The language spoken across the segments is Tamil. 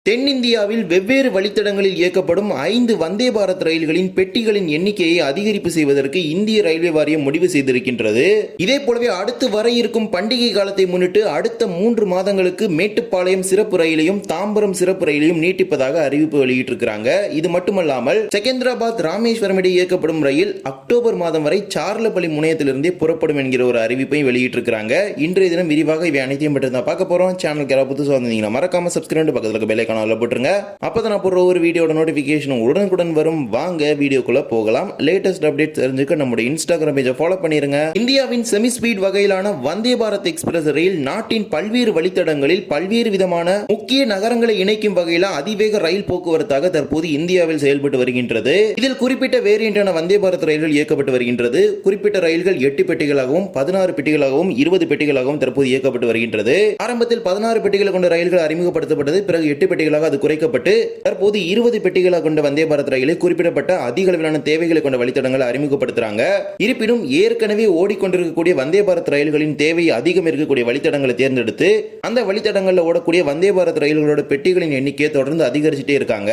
தென்னிந்தியாவில் வெவ்வேறு வழித்தடங்களில் இயக்கப்படும் 5 வந்தே பாரத் ரயில்களின் பெட்டிகளின் எண்ணிக்கையை அதிகரிப்பு செய்வதற்கு இந்திய ரயில்வே வாரியம் முடிவு செய்திருக்கின்றது. இதே போலவே அடுத்து வர இருக்கும் பண்டிகை காலத்தை முன்னிட்டு அடுத்த 3 மாதங்களுக்கு மேட்டுப்பாளையம் சிறப்பு ரயிலையும் தாம்பரம் சிறப்பு ரயிலையும் நீட்டிப்பதாக அறிவிப்பு வெளியிட்டிருக்கிறாங்க. இது மட்டுமல்லாமல் செகந்திராபாத் ராமேஸ்வரம் இடையே இயக்கப்படும் ரயில் அக்டோபர் மாதம் வரை சார்லப்பள்ளி முனையத்திலிருந்தே புறப்படும் என்கிற ஒரு அறிவிப்பை வெளியிட்டிருக்கிறாங்க. இன்றைய தினம் விரிவாக இவை அனைத்தையும் பற்றி தான் பார்க்க போறோம். சேனலுக்கு யாராவது புதுசாக வந்தீங்கன்னா மறக்காம சப்ஸ்கிரைப் பக்கத்துல பெல் ஐகானை போட்டுருங்க. அப்பதான் நான் போடுற ஒரு வீடியோட நோட்டிபிகேஷன் உடனுக்குடன் வரும். வாங்க வீடியோக்குள்ள போகலாம். லேட்டஸ்ட் அப்டேட் தெரிஞ்சுக்க நம்முடைய இன்ஸ்டாகிராம் பேஜை ஃபாலோ பண்ணிருங்க. இந்தியாவின் செமி ஸ்பீட் வகையிலான வந்தே பாரத் எக்ஸ்பிரஸ் ரயில் நாட்டின் பல்வேறு வழித்தடங்களில் பல்வேறு விதமான முக்கிய நகரங்களை இணைக்கும் வகையில் அதிவேக ரயில் போக்குவரத்தாக தற்போது இந்தியாவில் செயல்பட்டு வருகின்றது. இதில் குறிப்பிட்ட வேரியண்டான வந்தே பாரத் ரயில்கள் இயக்கப்பட்டு வருகின்றது. குறிப்பிட்ட ரயில்கள் 8 பெட்டிகளாகவும் 16 பெட்டிகளாகவும் 20 பெட்டிகளாகவும் தற்போது இயக்கப்பட்டு வருகின்றது. ஆரம்பத்தில் 16 பெட்டிகளை கொண்ட ரயில்கள் அறிமுகப்படுத்தப்பட்டது. பிறகு 8 பெட்டிகளாக அது குறைக்கப்பட்டு தற்போது 20 பெட்டிகளாக கொண்ட வந்தே பாரத் ரயிலை குறிப்பிடப்பட்ட அதிக அளவிலான தேவைகளை கொண்ட வழித்தடங்களை அறிமுகப்படுத்துறாங்க. இருப்பினும் ஏற்கனவே ஓடிக்கொண்டிருக்கக்கூடிய வந்தே பாரத் ரயில்களின் தேவை அதிகம் இருக்கக்கூடிய வழித்தடங்களை தேர்ந்தெடுத்து அந்த வழித்தடங்களில் ஓடக்கூடிய வந்தே பாரத் ரயில்களோட பெட்டிகளின் எண்ணிக்கையை தொடர்ந்து அதிகரிச்சுட்டே இருக்காங்க.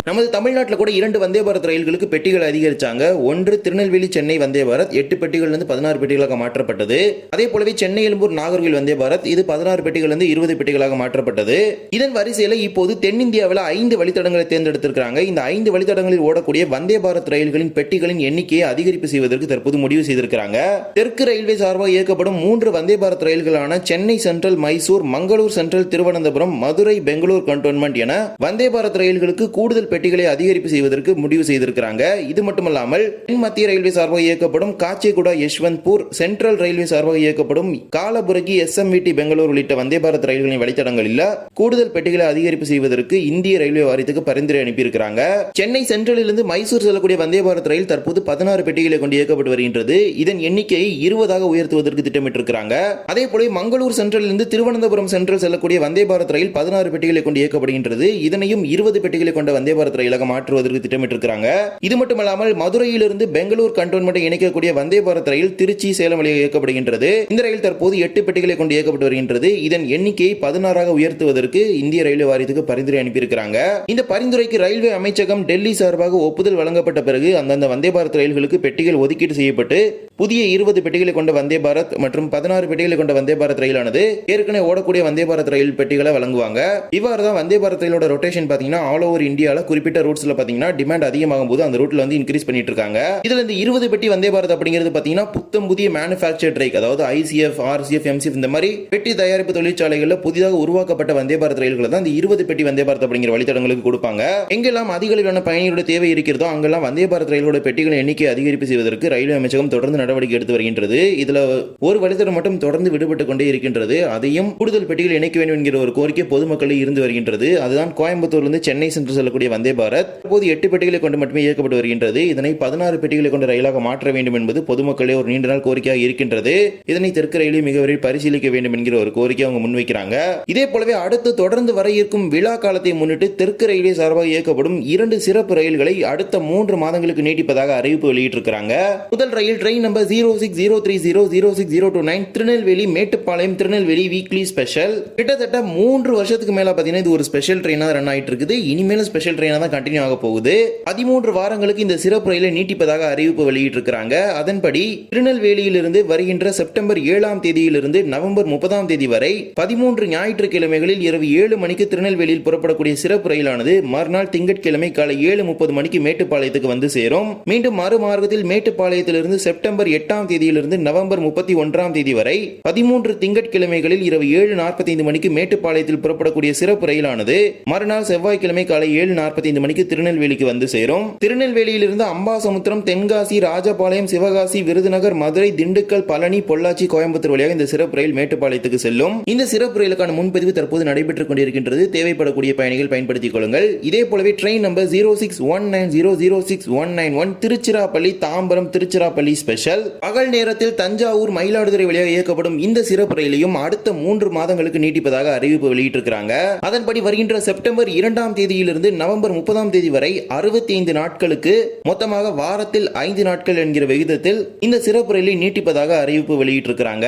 நமது தமிழ்நாட்டில் கூட 2 வந்தே பாரத் ரயில்களுக்கு பெட்டிகள் அதிகரிச்சாங்க. ஒன்று திருநெல்வேலி சென்னை வந்தே பாரத் 8 பெட்டிகள் 16 பெட்டிகளாக மாற்றப்பட்டது. அதே போலவே சென்னை எழும்பூர் நாகர்கோவில் வந்தே பாரத் இது 16 பெட்டிகள் 20 பெட்டிகளாக மாற்றப்பட்டது. இதன் வரிசையில் இப்போது தென்னிந்தியாவில் 5 வழித்தடங்களை தேர்ந்தெடுத்திருக்கிறாங்க. இந்த 5 வழித்தடங்களில் ஓடக்கூடிய வந்தே பாரத் ரயில்களின் பெட்டிகளின் எண்ணிக்கையை அதிகரிப்பு செய்வதற்கு தற்போது முடிவு செய்திருக்கிறாங்க. தெற்கு ரயில்வே சார்பாக இயக்கப்படும் 3 வந்தே பாரத் ரயில்களான Chennai central, Mysore, Mangalore central, Thiruvananthapuram, Madurai, Bangalore cantonment என வந்தே பாரத் ரயில்களுக்கு கூடுதல் பெட்டிகளை அதிகரிப்பு செய்வதற்கு முடிவு செய்திருக்கிறாங்க. இது மட்டுமல்லாமல் மத்திய ரயில்வே சார்பாக இயக்கப்படும் காச்சேகுடா, யஷ்வந்த்பூர், சென்ட்ரல் ரயில்வே சார்பாக இயக்கப்படும் காலபுரகி, எஸ்எம்விடி பெங்களூர் உள்ளிட்ட வந்தே பாரத் ரயில்களின் வழித்தடங்களில் கூடுதல் பெட்டிகளை அதிகரிப்பு செய்வதற்கு இந்திய ரயில்வே வாரியத்துக்கு பரிந்துரை அனுப்பியிருக்கிறாங்க. சென்னை சென்ட்ரலிலிருந்து மைசூர் செல்லக்கூடிய வந்தே பாரத் ரயில் தற்போது 16 பெட்டிகளை கொண்டு இயக்கப்பட்டு வருகின்றது. இதன் எண்ணிக்கையை 20ஆக உயர்த்துவதற்கு திட்டமிட்டிருக்கிறாங்க. அதே போல மங்களூர் சென்ட்ரலிலிருந்து திருவனந்தபுரம் சென்ட்ரல் செல்லக்கூடிய வந்தே பாரத் ரயில் 16 பெட்டிகளை கொண்டு இயக்கப்படுகின்றது. இதனையும் 20 பெட்டிகளை கொண்ட வந்தே பாரத் ரயிலாக மாற்றுவதற்கு திட்டமிட்டிருக்கிறாங்க. இது மட்டுமல்லாமல் மதுரையிலிருந்து பெங்களூர் கண்டோன்மெண்ட் இணைக்கக்கூடிய வந்தே பாரத் ரயில் திருச்சி, சேலம் வழியாக இயக்கப்படுகின்றது. இந்த ரயில் தற்போது 8 பெட்டிகளை கொண்டு இயக்கப்பட்டு வருகின்றது. இதன் எண்ணிக்கையை 16ஆக உயர்த்துவதற்கு இந்திய ரயில்வே வாரியத்துக்கு பரிந்துரை அனுப்பியிருக்கிறாங்க. இந்த பரிந்துரைக்கு ரயில்வே அமைச்சகம் டெல்லி சார்பாக ஒப்புதல் வழங்கப்பட்ட பிறகு அந்தந்த வந்தே பாரத் ரயில்களுக்கு பெட்டிகள் ஒதுக்கீடு செய்யப்பட்டு புதிய 20 பெட்டிகளை கொண்ட வந்தே பாரத் மற்றும் 16 பெட்டிகளை கொண்ட வந்தே பாரத் ரயிலானது ஏற்கனவே ஓடக்கூடிய வந்தே பாரத் ரயில் பெட்டிகளை வழங்குவாங்க. இவ்வாறு தான் வந்தே பாரத் ரயிலோட ரொட்டேஷன் பாத்தீங்கன்னா ஆல் ஓவர் இந்தியாவில் குறிப்பிட்ட ரூட்ஸ்ல பாத்தீங்கன்னா டிமாண்ட் அதிகமாகும் போது அந்த ரூட்ல இன்க்ரீஸ் பண்ணிட்டு இருக்காங்க. இதுல இந்த 20 பெட்டி வந்தே பாரத் அப்படிங்கிறது பாத்தீங்கன்னா புத்தம் புதிய மேனுஃபேக்சர்ட் ரயில், அதாவது ஐசிஎஃப், ஆர்சிஎஃப், எம்சிஎஃப் இந்த மாதிரி பெட்டி தயாரிப்பு தொழிற்சாலைகளில் புதிதாக உருவாக்கப்பட்ட வந்தே பாரத் ரயில்களை தான் இந்த 20 பெட்டி வந்தே பாரத் அப்படிங்கிற வழித்தடங்களுக்கு கொடுப்பாங்க. எங்கெல்லாம் அதிக அளவிலான பயணிகளோட தேவை இருக்கிறதோ அங்கெல்லாம் வந்தே பாரத் ரயிலோட பெட்டிகளின் எண்ணிக்கை அதிகரிப்பு செய்வதற்கு ரயில்வே அமைச்சகம் தொடர்ந்து நடவடிக்கை எடுத்து வருகின்றது. இதுல ஒரு வழித்தடம் மட்டும் தொடர்ந்து விடுபட்டுக் கொண்டே இருக்கின்றது. அதையும் கூடுதல் பெட்டிகள் இணைக்க வேண்டும் என்கிற ஒரு கோரிக்கை பொதுமக்களில் இருந்து வருகின்றது. அதுதான் கோயம்புத்தூரிலிருந்து சென்னை சென்று செல்லக்கூடிய வந்தே பாரத் இப்போது 8 பெட்டிகளை கொண்டு மட்டுமே இயக்கப்பட்டு வருகின்றது. இதனை 16 பெட்டிகளை கொண்ட ரயிலாக மாற்ற வேண்டும் என்பது பொதுமக்களே ஒரு நீண்ட நாள் கோரிக்கையாக இருக்கின்றது. இதனை தெற்கு ரயிலே மிக விரைவில் பரிசீலிக்க வேண்டும் என்கிற ஒரு கோரிக்கை அவங்க முன்வைக்கிறாங்க. இதே போலவே அடுத்து தொடர்ந்து வர இருக்கும் விழா காலத்தை முன்னிட்டு தெற்கு ரயில்வே சார்பாக இயக்கப்படும் 2 சிறப்பு ரயில்களை அடுத்த 3 மாதங்களுக்கு நீட்டிப்பதாக அறிவிப்பு வெளியிட்டிருக்கிறாங்க. முதல் ரயில் train number 060300609 Tirunelveli Mettupalayam Tirunelveli weekly special. கிட்டத்தட்ட 3 வருஷத்துக்கு மேல பாத்தீங்கன்னா இது ஒரு ஸ்பெஷல் ட்ரெயினா ரன் ஆயிட்டு இருக்குது. இனிமேலும் ஸ்பெஷல் ட்ரெயினா தான் கண்டினியூ ஆக போகுது. 13 வாரங்களுக்கு இந்த சிறப்பு ரயிலை நீட்டிப்பதாக அறிவிப்பு வெளியிட்டிருக்கிறாங்க. அதன்படி திருநெல்வேலியிலிருந்து வருகின்ற செப்டம்பர் 7ஆம் தேதியிலிருந்து நவம்பர் 30ஆம் தேதி வரை 13 ஞாயிற்றுக்கிழமைகளில் இரவு 7 மணிக்கு திருநெல்வேலியில் புறப்படக்கூடிய சிறப்பு ரயிலானது மறுநாள் திங்கட்கிழமை காலை 7:30 மணிக்கு மேட்டுப்பாளையத்துக்கு வந்து சேரும். மீண்டும் மறுமார்க்கத்தில் மேட்டுப்பாளையத்திலிருந்து செப்டம்பர் 8ஆம் தேதியிலிருந்து நவம்பர் 31ஆம் தேதி வரை 13 திங்கட்கிழமைகளில் இரவு 7:45 மணிக்கு மேட்டுப்பாளையத்தில் புறப்படக்கூடிய சிறப்பு ரயிலானது மறுநாள் செவ்வாய்க்கிழமை காலை 7:45 மணிக்கு திருநெல்வேலிக்கு வந்து சேரும். திருநெல்வேலியிலிருந்து அம்பாசமுத்திரம், தென்காசி, ராஜபாளையம், சிவகாசி, விருதுநகர், மதுரை, திண்டுக்கல், பழனி, பொள்ளாச்சி, கோயம்புத்தூர் வழியாக இந்த சிறப்பு ரயில் மேட்டுப்பாளையத்துக்கு செல்லும். இந்த சிறப்பு ரயிலுக்கான முன்பதிவு தற்போது நடைபெற்றுக் கொண்டிருக்கின்றது. தேவைப்படக்கூடிய பயணிகள் பயன்படுத்திக் கொள்ளுங்கள். இதே போலவே train number 06190069191 Tiruchirappalli Tambaram Tiruchirappalli special. பகல் நேரத்தில் தஞ்சாவூர், மயிலாடுதுறை வழியாக இயக்கப்படும் இந்த சிறப்பு ரயிலையும் அடுத்த 3 மாதங்களுக்கு நீட்டிப்பதாக அறிவிப்பு வெளியிட்டிருக்கிறாங்க. அதன்படி வருகின்ற செப்டம்பர் 2ஆம் தேதியிலிருந்து நவம்பர் 30ஆம் தேதி வரை 65 நாட்களுக்கு மொத்தமாக வாரத்தில் 5 நாட்கள் என்கிற விகிதத்தில் இந்த சிறப்பு ரயிலை நீட்டிப்பதாக அறிவிப்பு வெளியிட்டிருக்கிறாங்க.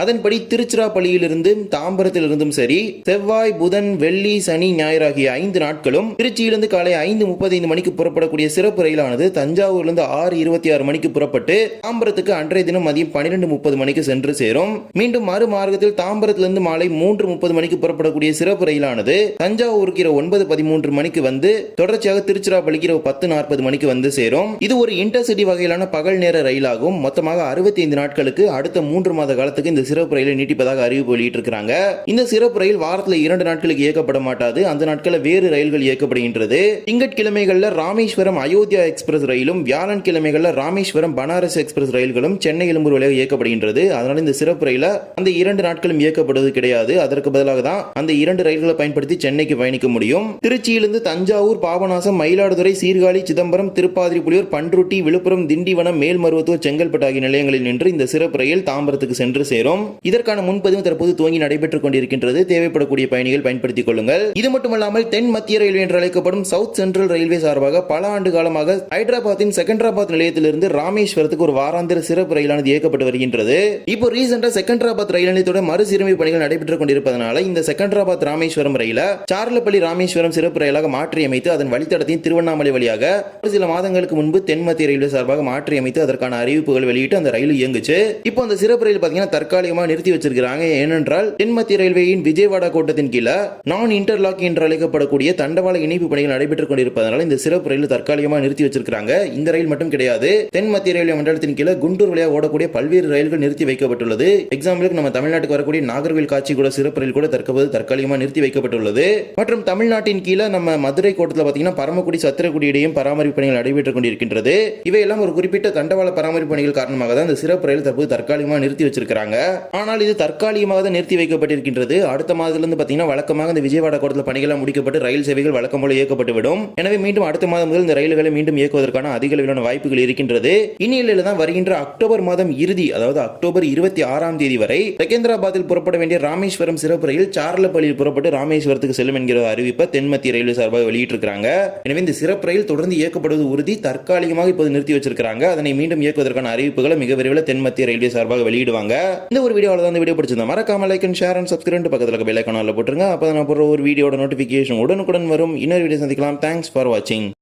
அதன்படி திருச்சிராப்பள்ளியிலிருந்து தாம்பரத்திலிருந்தும் சரி செவ்வாய், புதன், வெள்ளி, சனி, சனி ஞாயிறு ஆகிய 5 நாட்களும் திருச்சியிலிருந்து காலை 5:35 மணிக்கு புறப்படக்கூடிய சிறப்பு ரயிலானது தஞ்சாவூரிலிருந்து 6:26 மணிக்கு புறப்பட்டு தாம்பரத்துக்கு அன்றைய தினம் மதியம் 12:30 மணிக்கு சென்று சேரும். மீண்டும் மறுமார்க்கத்தில் தாம்பரத்திலிருந்து மாலை 3:30 மணிக்கு புறப்படக்கூடிய சிறப்பு ரயிலானது தஞ்சாவூருக்கு 9:13 மணிக்கு வந்து தொடர்ச்சியாக திருச்சிராப்பள்ளிக்கு 10:40 மணிக்கு வந்து சேரும். இது ஒரு இன்டர்சிட்டி வகையிலான பகல் நேர ரயிலாகும். மொத்தமாக 65 நாட்களுக்கு அடுத்த 3 மாத காலத்துக்கு இந்த சிறப்பு ரயிலை நீட்டிப்பதாக அறிவிப்பு வெளியிட்டிருக்கிறாங்க. இந்த சிறப்பு ரயில் வாரத்தில் 2 நாட்களுக்கு இயக்கப்பட மாட்டாது. அந்த நாட்களில் வேறு ரயில்கள் இயக்கப்படுகின்றது. திங்கட்கிழமைகள்ல ராமேஸ்வரம் அயோத்தியா எக்ஸ்பிரஸ் ரயிலும் வியாழன் கிழமைகள்ல ராமேஸ்வரம் பனாரஸ் எக்ஸ்பிரஸ் ரயில்களும் சென்னை எழும்பூர் வழியாக இயக்கப்படுகின்றது. அதனால இந்த சிறப்பு ரயில அந்த 2 நாட்களும் இயக்கப்படுவது கிடையாது. அதற்கு பதிலாக தான் அந்த 2 ரயில்களை பயன்படுத்தி சென்னைக்கு பயணிக்க முடியும். திருச்சியிலிருந்து தஞ்சாவூர், பாபநாசம், மயிலாடுதுறை, சீர்காழி, சிதம்பரம், திருப்பாதிரிப்புலியூர், பண்ருட்டி, விழுப்புரம், திண்டிவனம், மேல்மருவத்தூர், செங்கல்பட்டு ஆகிய நிலையங்களில் நின்று இந்த சிறப்பு ரயில் தாம்பரத்துக்கு சென்று சேரும். இதற்கான முன்பதிவு தற்போது துவங்கி நடைபெற்றுக் கொண்டிருக்கின்றது. தேவைப்படக்கூடிய பயணிகள் பயன்படுத்திக் கொள்ளுங்கள். இது மட்டுமல்லாமல் தென் மத்திய ரயில்வே என்று அழைக்கப்படும் சவுத் சென்ட்ரல் ரயில்வே சார்பாக பல ஆண்டு காலமாக ஹைதராபாத்தின் செகண்டராபாத் நிலையத்திலிருந்து ராமேஸ்வரத்துக்கு ஒரு வாராந்திர சிறப்பு ரயிலானது இயக்கப்பட்டு வருகின்றது. இப்போ ரீசெண்டா செகண்டராபாத் ரயில் நிலையத்தோட மறுசீரமைப்பு பணிகள் நடைபெற்றுக் கொண்டிருப்பதனால இந்த செகண்டராபாத் ராமேஸ்வரம் ரயில சார்லப்பள்ளி ராமேஸ்வரம் சிறப்பு ரயிலாக மாற்றி அமைத்து அதன் வழித்தடத்தையும் திருவண்ணாமலை வழியாக ஒரு சில மாதங்களுக்கு முன்பு தென் மத்திய ரயில்வே சார்பாக மாற்றி அமைத்து அதற்கான அறிவிப்புகள் வெளியிட்டு அந்த ரயில் இயங்குச்சு. இப்போ அந்த சிறப்பு ரயில் பாத்தீங்கன்னா தற்காலிகமாக நிறுத்தி வச்சிருக்காங்க. ஏனென்றால் தென் மத்திய ரயில்வேயின் விஜயவாடா கோட்டத்தின் கீழே நான் இன்டர்லாக் என்று அழைக்கப்படக்கூடிய தண்டவாள இணைப்பு பணிகள் நடைபெற்றுக் கொண்டிருப்பதனால இந்த சிறப்பு ரயில் தற்காலிகமாக நிறுத்தி வச்சிருக்காங்க. இந்த ரயில் மட்டும் கிடையாது, தென் மத்திய ரயில்வே மண்டலத்தின் கீழே குண்டூர் வழியாக ஓடக்கூடிய பல்வேறு ரயில்கள் நிறுத்தி வைக்கப்பட்டுள்ளது. எக்ஸாம்பிளுக்கு நம்ம தமிழ்நாட்டுக்கு வரக்கூடிய நாகர்கோவில் காட்சி கூட சிறப்பு ரயில் கூட தற்காலிகமாக நிறுத்தி வைக்கப்பட்டுள்ளது. மற்றும் தமிழ்நாட்டின் கீழே நம்ம மதுரை கோட்டத்தில் பாத்தீங்கன்னா பரமக்குடி, சத்திரக்குடி இடையும் பராமரிப்பு பணிகள் நடைபெற்றுக் கொண்டிருக்கின்றது. இவையெல்லாம் ஒரு குறிப்பிட்ட தண்டவாள பராமரிப்பு பணிகள் காரணமாக தான் இந்த சிறப்பு ரயில் தற்போது தற்காலிகமாக நிறுத்தி வச்சிருக்காங்க. ஆனால் இது தற்காலிகமாக தான் நிறுத்தி வைக்கப்பட்டிருக்கின்றது. அடுத்த மாதத்திலிருந்து பாத்தீங்கன்னா வழக்கமாக இந்த விஜயவாடா கோட்டத்தில் பணிகள் முடிக்கப்பட்டு ரயில் சேவைகள் வழக்கம் போல இயக்கப்பட்டு விடும். எனவே மீண்டும் அடுத்த மாதம் முதல் இந்த ரயில்களை மீண்டும் இயக்குவதற்கான அதிக அளவிலான வாய்ப்புகள் இருக்கின்றது. இந்நிலையில தான் வருகின்ற அக்டோபர் மாதம் இறுதி, அதாவது அக்டோபர் 26ஆம் தேதி வரை செகந்திராபாத்தில் புறப்பட வேண்டிய ராமேஸ்வரம் சிறப்பு ரயில் சார்லப்பள்ளியில் புறப்பட்டு ராமேஸ்வரத்துக்கு செல்லும் என்கிற அறிவிப்பை தென் மத்திய ரயில்வே சார்பாக வெளியிட்டிருக்கிறாங்க. எனவே இந்த சிறப்பு ரயில் தொடர்ந்து இயக்கப்படுவது உறுதி. தற்காலிகமாக இப்போது நிறுத்தி வச்சிருக்காங்க. அதனை மீண்டும் இயக்குவதற்கான அறிவிப்புகளை மிக விரைவில் தென் மத்திய ரயில்வே சார்பாக வெளியிடுவாங்க. இந்த ஒரு வீடியோவில் தான் இந்த வீடியோ பிடிச்சிருந்தா மறக்காம like and share and subscribe பக்கத்தில் பெல் ஐகானில் போட்டுருங்க. அப்போ நான் போடுற ஒரு வீடியோட நோட்டிஃபிகேஷன் உடனுக்குடன் வரும். இன்னொரு வீடியோ சந்திக்கலாம். தேங்க்ஸ் ஃபார் வாட்சிங்.